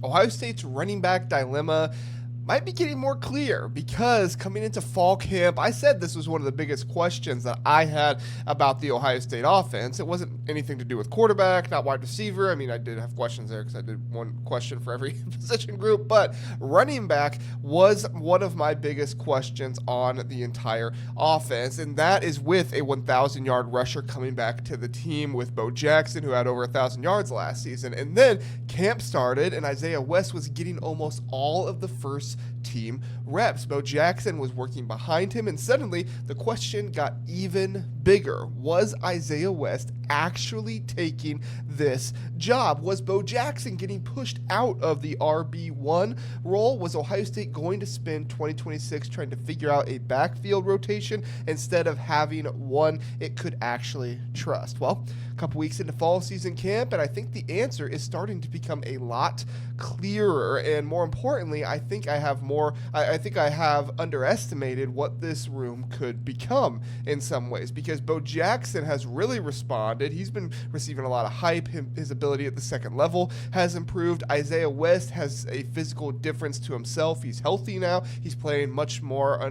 Ohio State's running back dilemma might be getting more clear because coming into fall camp, I said this was one of the biggest questions that I had about the Ohio State offense. It wasn't anything to do with quarterback, not wide receiver. I mean, I did have questions there because I did one question for every position group, but running back was one of my biggest questions on the entire offense, and that is with a 1,000-yard rusher coming back to the team with Bo Jackson, who had over 1,000 yards last season. And then camp started, and Isaiah West was getting almost all of the first team reps. Bo Jackson was working behind him, and suddenly the question got even bigger. Was Isaiah West actually taking this job? Was Bo Jackson getting pushed out of the RB1 role? Was Ohio State going to spend 2026 trying to figure out a backfield rotation instead of having one it could actually trust? Well, a couple weeks into fall season camp, and I think the answer is starting to become a lot clearer. And more importantly, I think I have underestimated what this room could become in some ways, because Bo Jackson has really responded. He's been receiving a lot of hype. His ability at the second level has improved. Isaiah West has a physical difference to himself. He's healthy now. He's playing much more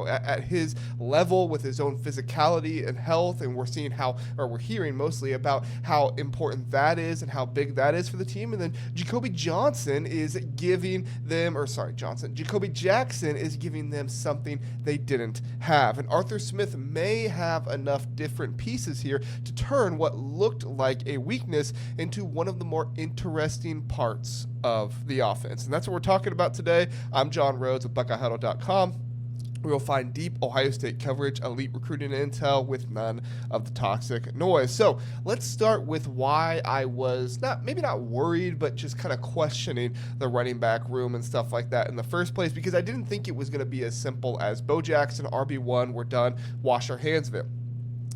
at his level with his own physicality and health, and we're hearing mostly about how important that is and how big that is for the team. And then Jacoby Jackson is giving them something they didn't have. And Arthur Smith may have enough different pieces here to turn what looked like a weakness into one of the more interesting parts of the offense. And that's what we're talking about today. I'm John Rhodes with BuckeyeHuddle.com. We will find deep Ohio State coverage, elite recruiting intel with none of the toxic noise. So let's start with why I was maybe not worried, but just kind of questioning the running back room and stuff like that in the first place, because I didn't think it was going to be as simple as Bo Jackson, RB1, we're done, wash our hands of it.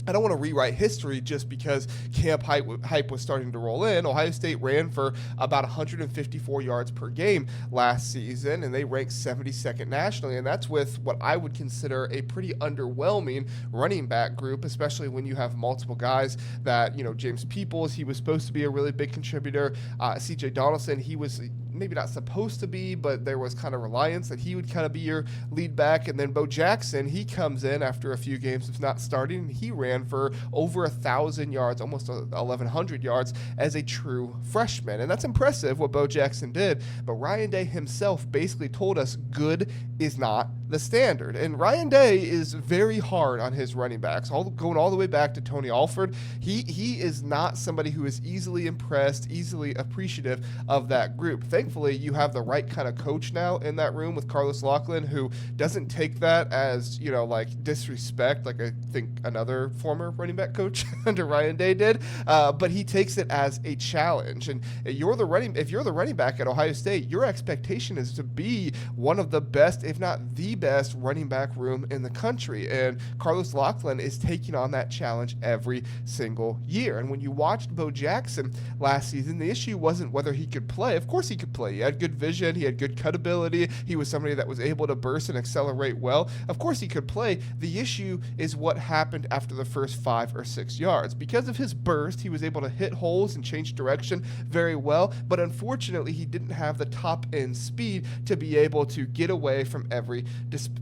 I don't want to rewrite history just because camp hype was starting to roll in. Ohio State ran for about 154 yards per game last season, and they ranked 72nd nationally, and that's with what I would consider a pretty underwhelming running back group, especially when you have multiple guys that, James Peoples, he was supposed to be a really big contributor. CJ Donaldson, he was maybe not supposed to be, but there was kind of reliance that he would kind of be your lead back. And then Bo Jackson, he comes in after a few games of not starting, and he ran for over 1,000 yards, almost 1,100 yards as a true freshman. And that's impressive what Bo Jackson did, but Ryan Day himself basically told us good is not the standard. And Ryan Day is very hard on his running backs, going all the way back to Tony Alford. He is not somebody who is easily impressed, easily appreciative of that group. Thankfully, you have the right kind of coach now in that room with Carlos Loughlin, who doesn't take that as, like disrespect, like I think another former running back coach under Ryan Day did, but he takes it as a challenge. And if you're the running back at Ohio State, your expectation is to be one of the best, if not the best running back room in the country. And Carlos Loughlin is taking on that challenge every single year. And when you watched Bo Jackson last season, the issue wasn't whether he could play. Of course he could play. He had good vision. He had good cut ability. He was somebody that was able to burst and accelerate well. Of course he could play. The issue is what happened after the first 5 or 6 yards. Because of his burst, he was able to hit holes and change direction very well, but unfortunately he didn't have the top end speed to be able to get away from every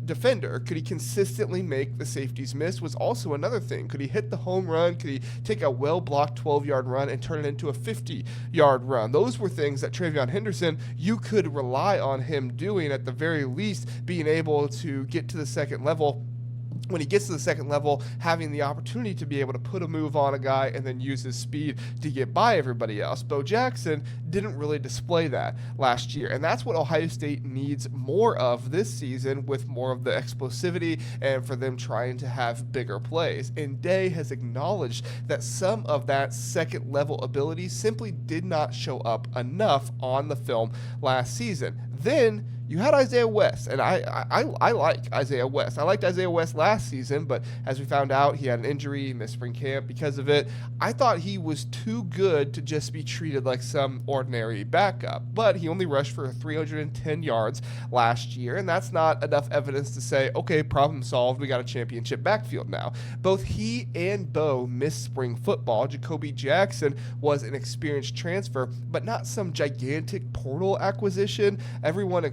defender. Could he consistently make the safeties miss was also another thing. Could he hit the home run? Could he take a well-blocked 12-yard run and turn it into a 50-yard run? Those were things that Travion Henderson, you could rely on him doing, at the very least being able to get to the second level. When he gets to the second level, having the opportunity to be able to put a move on a guy and then use his speed to get by everybody else. Bo Jackson didn't really display that last year, and that's what Ohio State needs more of this season, with more of the explosivity and for them trying to have bigger plays. And Day has acknowledged that some of that second level ability simply did not show up enough on the film last season. Then you had Isaiah West, and I like Isaiah West. I liked Isaiah West last season, but as we found out, he had an injury, missed spring camp because of it. I thought he was too good to just be treated like some ordinary backup, but he only rushed for 310 yards last year, and that's not enough evidence to say, okay, problem solved, we got a championship backfield now. Both he and Bo missed spring football. Jacoby Jackson was an experienced transfer, but not some gigantic portal acquisition. Everyone,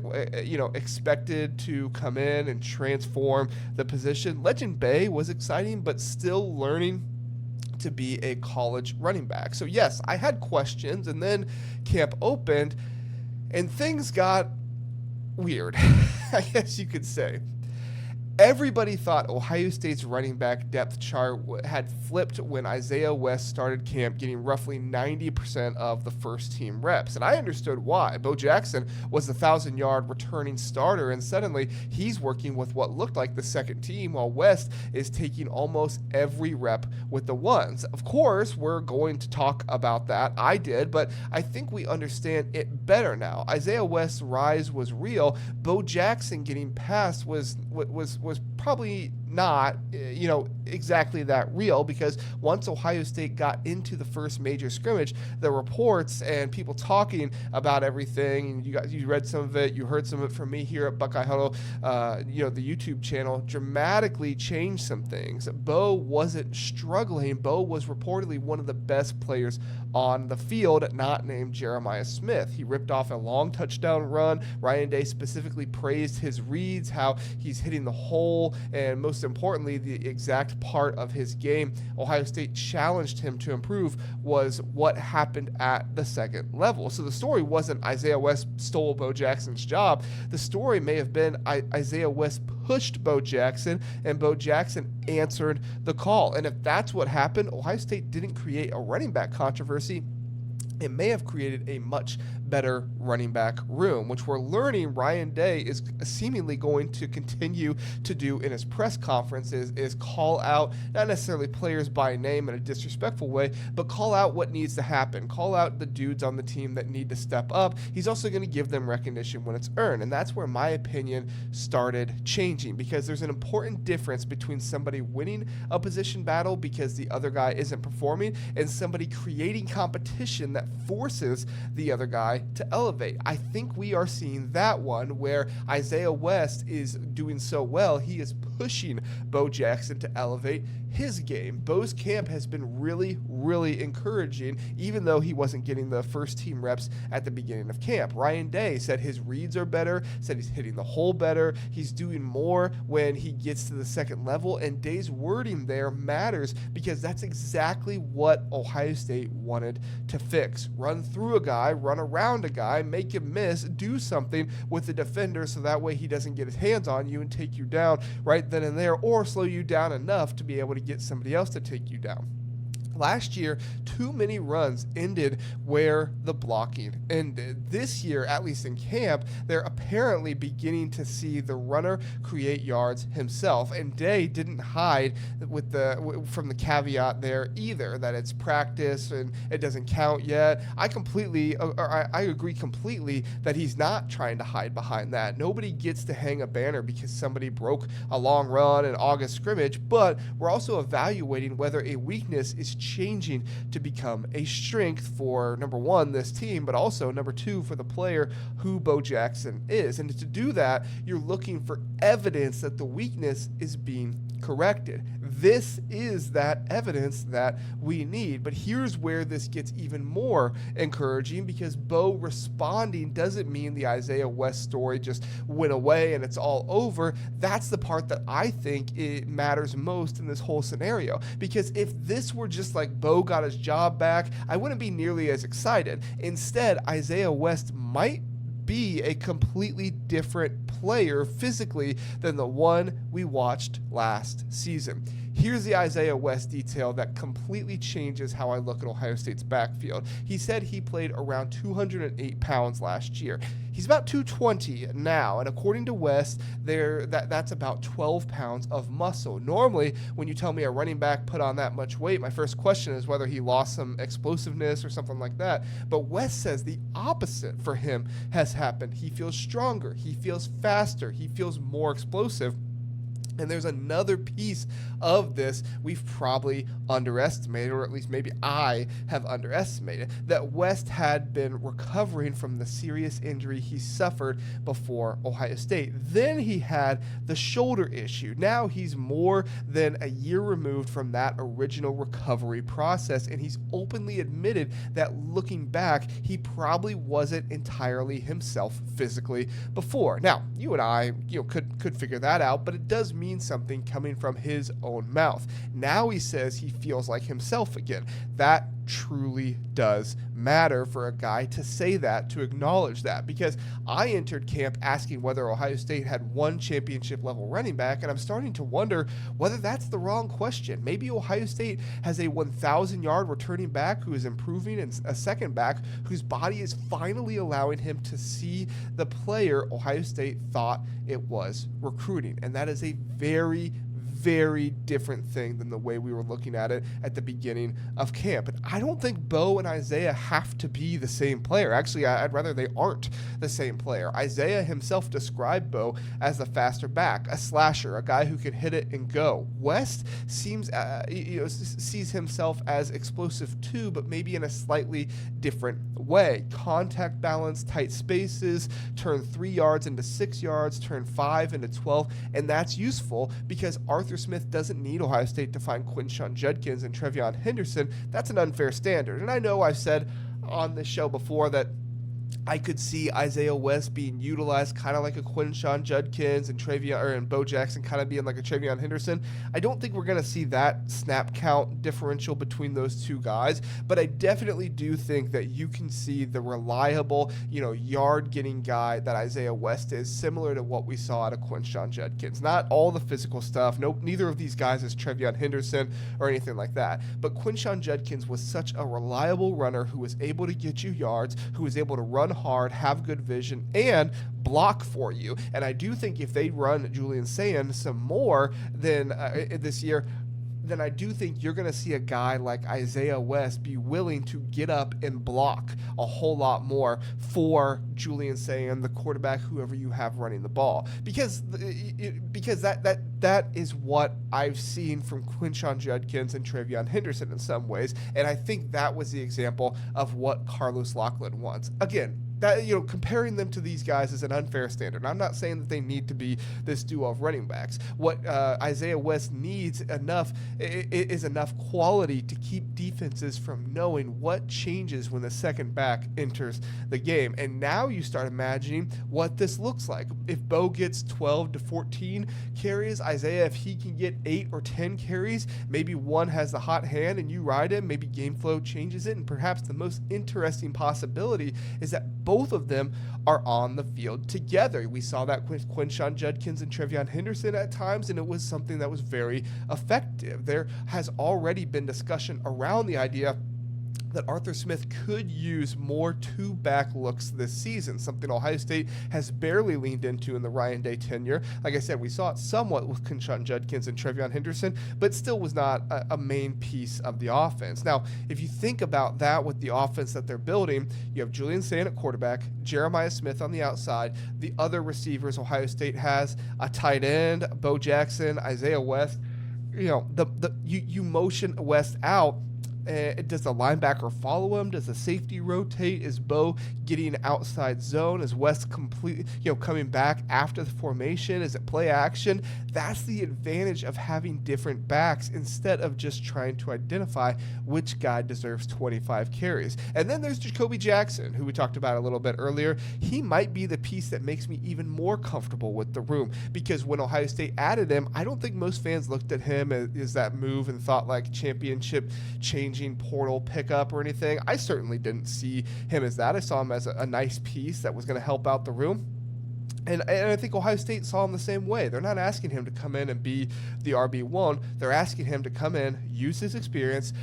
expected to come in and transform the position. Legend Bey was exciting, but still learning to be a college running back. So yes, I had questions, and then camp opened, and things got weird, I guess you could say. Everybody thought Ohio State's running back depth chart had flipped when Isaiah West started camp, getting roughly 90% of the first team reps. And I understood why. Bo Jackson was the 1,000-yard returning starter, and suddenly he's working with what looked like the second team, while West is taking almost every rep with the ones. Of course, we're going to talk about that. I did, but I think we understand it better now. Isaiah West's rise was real. Bo Jackson getting past was probably not, exactly that real, because once Ohio State got into the first major scrimmage, the reports and people talking about everything, and you read some of it, you heard some of it from me here at Buckeye Huddle, the YouTube channel, dramatically changed some things. Bo wasn't struggling. Bo was reportedly one of the best players on the field, not named Jeremiah Smith. He ripped off a long touchdown run. Ryan Day specifically praised his reads, how he's hitting the hole, and most importantly, the exact part of his game Ohio State challenged him to improve was what happened at the second level. So the story wasn't Isaiah West stole Bo Jackson's job. The story may have been Isaiah West pushed Bo Jackson, and Bo Jackson answered the call. And if that's what happened, Ohio State didn't create a running back controversy. It may have created a much better running back room, which we're learning Ryan Day is seemingly going to continue to do in his press conferences, is call out not necessarily players by name in a disrespectful way, but call out what needs to happen, call out the dudes on the team that need to step up. He's also going to give them recognition when it's earned, and that's where my opinion started changing, because there's an important difference between somebody winning a position battle because the other guy isn't performing and somebody creating competition that forces the other guy to elevate. I think we are seeing that one where Isaiah West is doing so well, he is pushing Bo Jackson to elevate his game. Bo's camp has been really, really encouraging, even though he wasn't getting the first team reps at the beginning of camp. Ryan Day said his reads are better, said he's hitting the hole better, he's doing more when he gets to the second level, and Day's wording there matters because that's exactly what Ohio State wanted to fix. Run through a guy, run around a guy, make him miss, do something with the defender so that way he doesn't get his hands on you and take you down right then and there, or slow you down enough to be able to get somebody else to take you down. Last year, too many runs ended where the blocking ended. This year, at least in camp, they're apparently beginning to see the runner create yards himself. And Day didn't hide from the caveat there either, that it's practice and it doesn't count yet. I agree completely that he's not trying to hide behind that. Nobody gets to hang a banner because somebody broke a long run in August scrimmage, but we're also evaluating whether a weakness is changing to become a strength for, number one, this team, but also, number two, for the player who Bo Jackson is. And to do that, you're looking for evidence that the weakness is being corrected. This is that evidence that we need. But here's where this gets even more encouraging, because Bo responding doesn't mean the Isaiah West story just went away and it's all over. That's the part that I think it matters most in this whole scenario, because if this were just like Bo got his job back, I wouldn't be nearly as excited. Instead, Isaiah West might be a completely different player physically than the one we watched last season. Here's the Isaiah West detail that completely changes how I look at Ohio State's backfield. He said he played around 208 pounds last year. He's about 220 now, and according to West, that's about 12 pounds of muscle. Normally, when you tell me a running back put on that much weight, my first question is whether he lost some explosiveness or something like that. But West says the opposite for him has happened. He feels stronger, he feels faster, he feels more explosive. And there's another piece of this we've probably underestimated, or at least maybe I have underestimated, that West had been recovering from the serious injury he suffered before Ohio State. Then he had the shoulder issue. Now he's more than a year removed from that original recovery process, and he's openly admitted that looking back, he probably wasn't entirely himself physically before. Now, you and I, could figure that out, but it does mean something coming from his own mouth. Now he says he feels like himself again. That truly does matter for a guy to say that, to acknowledge that, because I entered camp asking whether Ohio State had one championship level running back, and I'm starting to wonder whether that's the wrong question. Maybe Ohio State has a 1,000-yard returning back who is improving, and a second back whose body is finally allowing him to see the player Ohio State thought it was recruiting, and that is a very different thing than the way we were looking at it at the beginning of camp. And I don't think Bo and Isaiah have to be the same player. Actually, I'd rather they aren't the same player. Isaiah himself described Bo as the faster back, a slasher, a guy who can hit it and go. West sees himself as explosive too, but maybe in a slightly different way. Contact balance, tight spaces, turn 3 yards into 6 yards, turn 5 into 12, and that's useful because Arthur Smith doesn't need Ohio State to find Quinshon Judkins and Trevion Henderson. That's an unfair standard. And I know I've said on this show before that I could see Isaiah West being utilized kind of like a Quinshon Judkins and Bo Jackson kind of being like a Trevion Henderson. I don't think we're going to see that snap count differential between those two guys, but I definitely do think that you can see the reliable, yard-getting guy that Isaiah West is, similar to what we saw out of Quinshon Judkins. Not all the physical stuff. Neither of these guys is Trevion Henderson or anything like that, but Quinshon Judkins was such a reliable runner who was able to get you yards, who was able to run hard, have good vision, and block for you. And I do think if they run Julian Sayin some more than this year, then I do think you're going to see a guy like Isaiah West be willing to get up and block a whole lot more for Julian Sayin, the quarterback, whoever you have running the ball. Because that is what I've seen from Quinshon Judkins and Trevion Henderson in some ways, and I think that was the example of what Carlos Loughlin wants. Again, that, comparing them to these guys is an unfair standard. I'm not saying that they need to be this duo of running backs. What Isaiah West needs is enough quality to keep defenses from knowing what changes when the second back enters the game. And now you start imagining what this looks like. If Bo gets 12 to 14 carries, Isaiah, if he can get 8 or 10 carries, maybe one has the hot hand and you ride him, maybe game flow changes it, and perhaps the most interesting possibility is that both of them are on the field together. We saw that with Quinshon Judkins and Trevion Henderson at times, and it was something that was very effective. There has already been discussion around the idea that Arthur Smith could use more two-back looks this season, something Ohio State has barely leaned into in the Ryan Day tenure. Like I said, we saw it somewhat with Quinshon Judkins and Trevion Henderson, but still was not a main piece of the offense. Now, if you think about that with the offense that they're building, you have Julian Sayin at quarterback, Jeremiah Smith on the outside, the other receivers Ohio State has, a tight end, Bo Jackson, Isaiah West. You motion West out. Does the linebacker follow him? Does the safety rotate? Is Bo getting outside zone? Is West completely, coming back after the formation? Is it play action? That's the advantage of having different backs instead of just trying to identify which guy deserves 25 carries. And then there's Jacoby Jackson, who we talked about a little bit earlier. He might be the piece that makes me even more comfortable with the room, because when Ohio State added him, I don't think most fans looked at him as that move and thought like championship changing portal pickup or anything. I certainly didn't see him as that. I saw him as a nice piece that was going to help out the room. And I think Ohio State saw him the same way. They're not asking him to come in and be the RB1. They're asking him to come in, use his experience,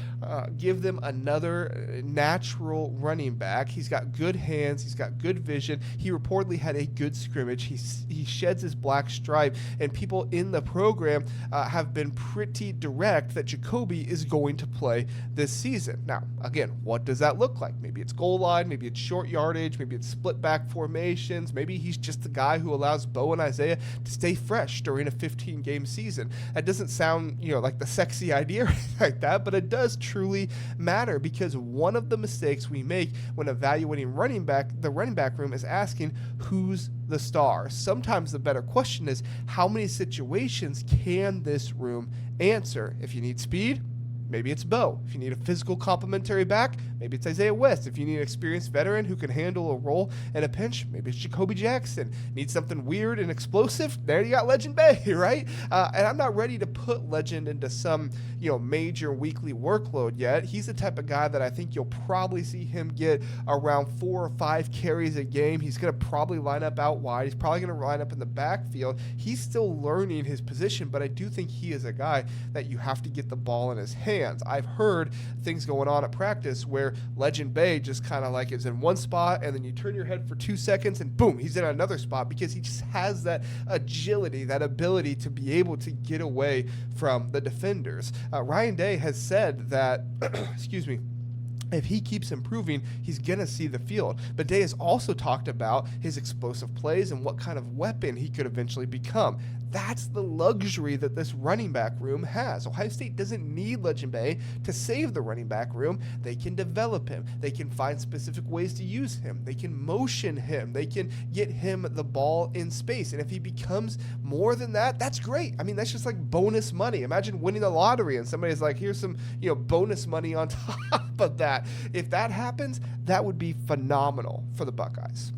give them another natural running back. He's got good hands. He's got good vision. He reportedly had a good scrimmage. He sheds his black stripe, and people in the program have been pretty direct that Jacoby is going to play this season. Now, again, what does that look like? Maybe it's goal line. Maybe it's short yardage. Maybe it's split back formations. Maybe he's just the guy who allows Bo and Isaiah to stay fresh during a 15-game season. That doesn't sound, like the sexy idea like that, but it does truly matter, because one of the mistakes we make when evaluating the running back room is asking who's the star. Sometimes the better question is, how many situations can this room answer? If you need speed, maybe it's Bo. If you need a physical complementary back, maybe it's Isaiah West. If you need an experienced veteran who can handle a role in a pinch, maybe it's Jacoby Jackson. Need something weird and explosive? There you got Legend Bey, right? And I'm not ready to put Legend into some, major weekly workload yet. He's the type of guy that I think you'll probably see him get around 4 or 5 carries a game. He's going to probably line up out wide. He's probably going to line up in the backfield. He's still learning his position, but I do think he is a guy that you have to get the ball in his hands. I've heard things going on at practice where Legend Bey just kind of like is in one spot, and then you turn your head for 2 seconds and boom, he's in another spot, because he just has that agility, that ability to be able to get away from the defenders. Ryan Day has said that, if he keeps improving, he's going to see the field. But Day has also talked about his explosive plays and what kind of weapon he could eventually become. That's the luxury that this running back room has. Ohio State doesn't need Legend Bey to save the running back room. They can develop him. They can find specific ways to use him. They can motion him. They can get him the ball in space. And if he becomes more than that, that's great. I mean, that's just like bonus money. Imagine winning the lottery and somebody's like, here's some, bonus money on top of that. If that happens, that would be phenomenal for the Buckeyes.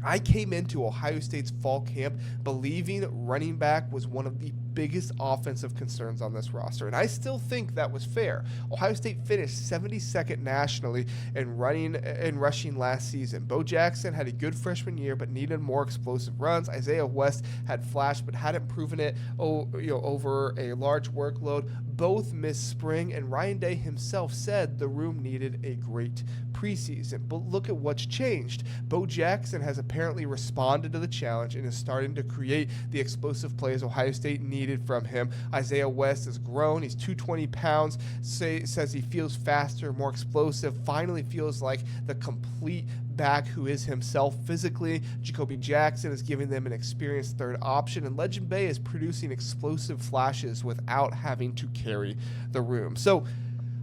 I came into Ohio State's fall camp believing running back was one of the biggest offensive concerns on this roster, and I still think that was fair. Ohio State finished 72nd nationally in rushing last season. Bo Jackson had a good freshman year but needed more explosive runs. Isaiah West had flash but hadn't proven it over a large workload. Both missed spring, and Ryan Day himself said the room needed a great preseason. But look at what's changed. Bo Jackson has apparently responded to the challenge and is starting to create the explosive plays Ohio State needed from him. Isaiah West has grown. He's 220 pounds, says he feels faster, more explosive, finally feels like the complete back who is himself physically. Jacoby Jackson is giving them an experienced third option, and Legend Bey is producing explosive flashes without having to carry the room. So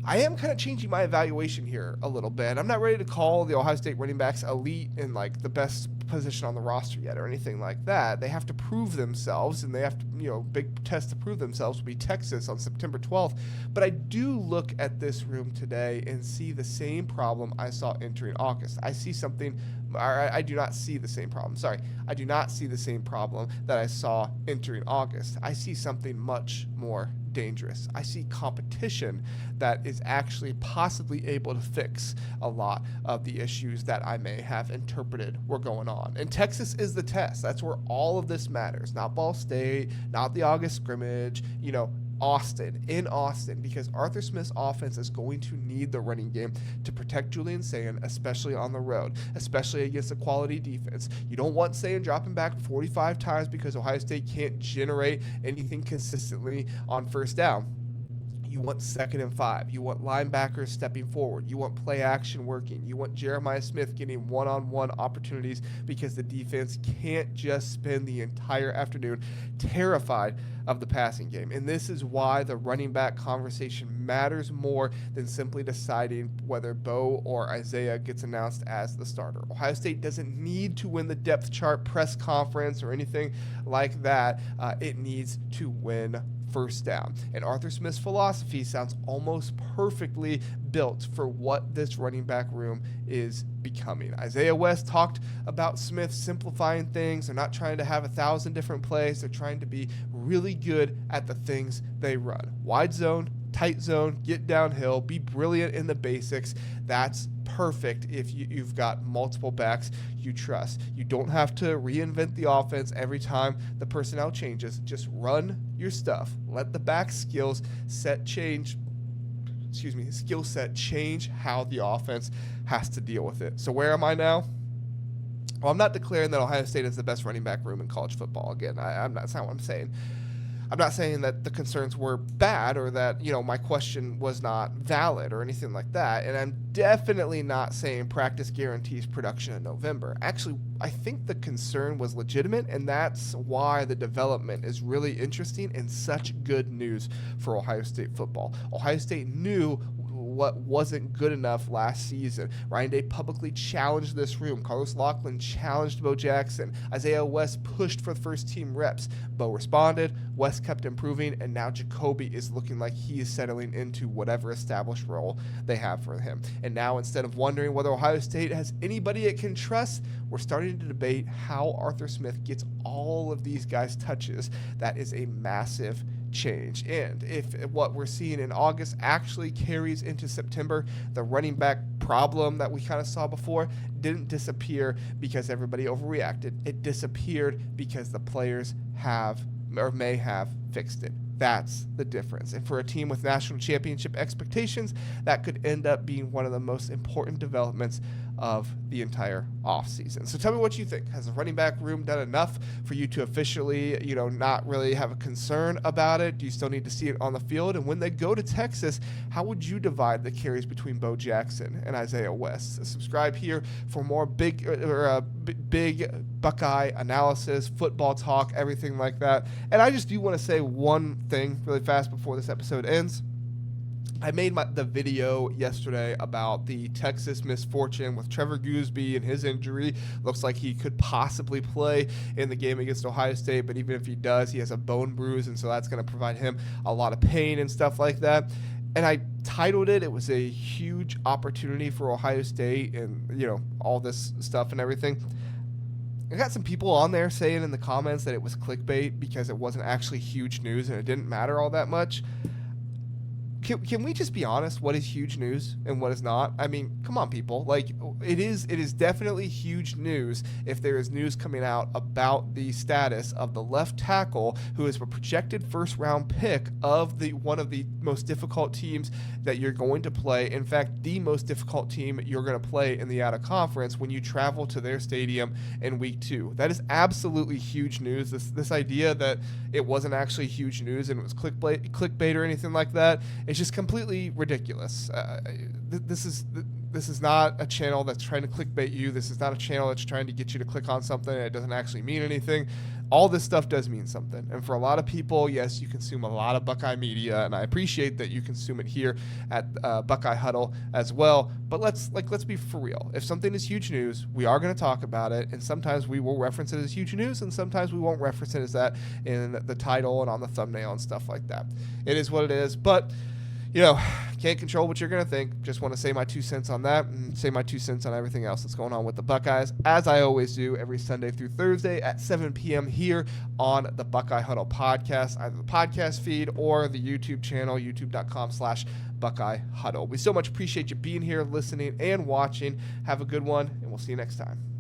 I am kind of changing my evaluation here a little bit. I'm not ready to call the Ohio State running backs elite and like the best position on the roster yet or anything like that. They have to prove themselves, and they have to, big test to prove themselves will be Texas on September 12th. But I do look at this room today and see the same problem I saw entering August. I do not see the same problem. I do not see the same problem that I saw entering August. I see something much more dangerous. I see competition that is actually possibly able to fix a lot of the issues that I may have interpreted were going on. And Texas is the test. That's where all of this matters. Not Ball State, not the August scrimmage, in Austin, because Arthur Smith's offense is going to need the running game to protect Julian Sayin, especially on the road, especially against a quality defense. You don't want Sayin dropping back 45 times because Ohio State can't generate anything consistently on first down. You want 2nd and 5. You want linebackers stepping forward. You want play action working. You want Jeremiah Smith getting one-on-one opportunities, because the defense can't just spend the entire afternoon terrified of the passing game. And this is why the running back conversation matters more than simply deciding whether Bo or Isaiah gets announced as the starter. Ohio State doesn't need to win the depth chart press conference or anything like that. It needs to win first down. And Arthur Smith's philosophy sounds almost perfectly built for what this running back room is becoming. Isaiah West talked about Smith simplifying things. They're not trying to have 1,000 different plays. They're trying to be really good at the things they run. Wide zone, tight zone, get downhill, be brilliant in the basics. That's perfect if you've got multiple backs you trust. You don't have to reinvent the offense every time the personnel changes. Just run your stuff. Let the back skill set change how the offense has to deal with it. So where am I now? Well, I'm not declaring that Ohio State is the best running back room in college football. Again, that's not what I'm saying. I'm not saying that the concerns were bad or that, my question was not valid or anything like that. And I'm definitely not saying practice guarantees production in November. Actually, I think the concern was legitimate, and that's why the development is really interesting and such good news for Ohio State football. Ohio State knew what wasn't good enough last season. Ryan Day publicly challenged this room. Carlos Loughlin challenged Bo Jackson. Isaiah West pushed for the first team reps. Bo responded. West kept improving, and now Jacoby is looking like he is settling into whatever established role they have for him. And now, instead of wondering whether Ohio State has anybody it can trust, we're starting to debate how Arthur Smith gets all of these guys touches. That is a massive change. And if what we're seeing in August actually carries into September, the running back problem that we kind of saw before didn't disappear because everybody overreacted. It disappeared because the players have or may have fixed it. That's the difference. And for a team with national championship expectations, that could end up being one of the most important developments of the entire offseason. So tell me what you think. Has the running back room done enough for you to officially, not really have a concern about it? Do you still need to see it on the field? And when they go to Texas, how would you divide the carries between Bo Jackson and Isaiah West? So subscribe here for more big Buckeye analysis, football talk, everything like that. And I just do want to say one thing really fast before this episode ends. I made the video yesterday about the Texas misfortune with Trevor Gooseby and his injury. Looks like he could possibly play in the game against Ohio State, but even if he does, he has a bone bruise, and so that's going to provide him a lot of pain and stuff like that. And I titled it was a huge opportunity for Ohio State and, all this stuff and everything. I got some people on there saying in the comments that it was clickbait because it wasn't actually huge news and it didn't matter all that much. Can we just be honest? What is huge news and what is not? I mean, come on, people. Like, it is definitely huge news if there is news coming out about the status of the left tackle who is a projected first-round pick of one of the most difficult teams that you're going to play. In fact, the most difficult team you're going to play in the out-of-conference when you travel to their stadium in week 2. That is absolutely huge news. This idea that it wasn't actually huge news and it was clickbait or anything like that, it's just completely ridiculous. This is not a channel that's trying to clickbait you. This is not a channel that's trying to get you to click on something and it doesn't actually mean anything. All this stuff does mean something. And for a lot of people, yes, you consume a lot of Buckeye media, and I appreciate that you consume it here at Buckeye Huddle as well. But let's be for real. If something is huge news, we are going to talk about it, and sometimes we will reference it as huge news, and sometimes we won't reference it as that in the title and on the thumbnail and stuff like that. It is what it is, but can't control what you're going to think. Just want to say my 2 cents on that and say my 2 cents on everything else that's going on with the Buckeyes, as I always do every Sunday through Thursday at 7 p.m. here on the Buckeye Huddle podcast, either the podcast feed or the YouTube channel, youtube.com/Buckeye Huddle. We so much appreciate you being here, listening, and watching. Have a good one, and we'll see you next time.